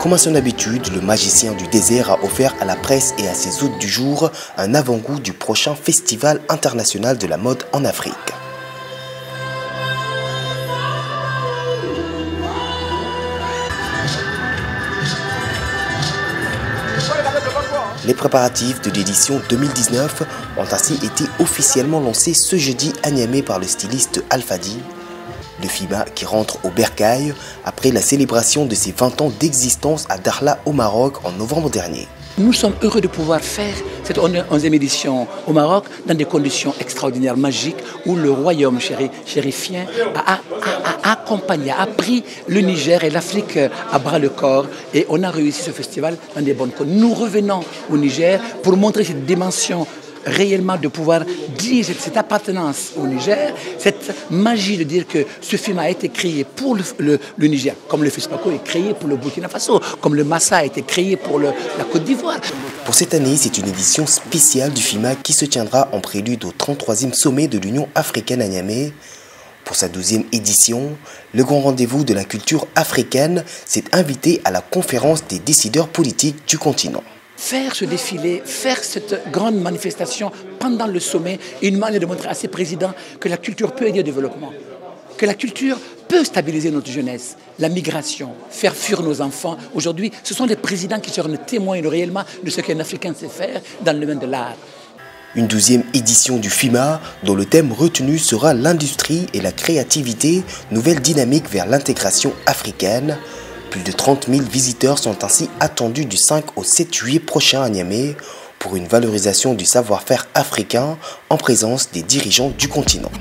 Comme à son habitude, le magicien du désert a offert à la presse et à ses hôtes du jour un avant-goût du prochain Festival international de la mode en Afrique. Les préparatifs de l'édition 2019 ont ainsi été officiellement lancés ce jeudi à Niamey par le styliste Alfadi. Le FIMA qui rentre au bercail après la célébration de ses 20 ans d'existence à Dakhla au Maroc en novembre dernier. Nous sommes heureux de pouvoir faire cette 11e édition au Maroc dans des conditions extraordinaires, magiques, où le royaume chérifien a accompagné, a pris le Niger et l'Afrique à bras le corps, et on a réussi ce festival dans des bonnes conditions. Nous revenons au Niger pour montrer cette dimension réellement de pouvoir dire cette appartenance au Niger, cette magie de dire que ce film a été créé pour le Niger, comme le FESPACO est créé pour le Burkina Faso, comme le Massa a été créé pour la Côte d'Ivoire. Pour cette année, c'est une édition spéciale du FIMA qui se tiendra en prélude au 33e sommet de l'Union africaine à Niamey. Pour sa 12e édition, le grand rendez-vous de la culture africaine s'est invité à la conférence des décideurs politiques du continent. Faire ce défilé, faire cette grande manifestation pendant le sommet, est une manière de montrer à ces présidents que la culture peut aider au développement, que la culture peut stabiliser notre jeunesse, la migration, faire fuir nos enfants. Aujourd'hui, ce sont les présidents qui seront témoins réellement de ce qu'un Africain sait faire dans le domaine de l'art. Une 12e édition du FIMA dont le thème retenu sera l'industrie et la créativité, nouvelle dynamique vers l'intégration africaine. Plus de 30 000 visiteurs sont ainsi attendus du 5 au 7 juillet prochain à Niamey pour une valorisation du savoir-faire africain en présence des dirigeants du continent.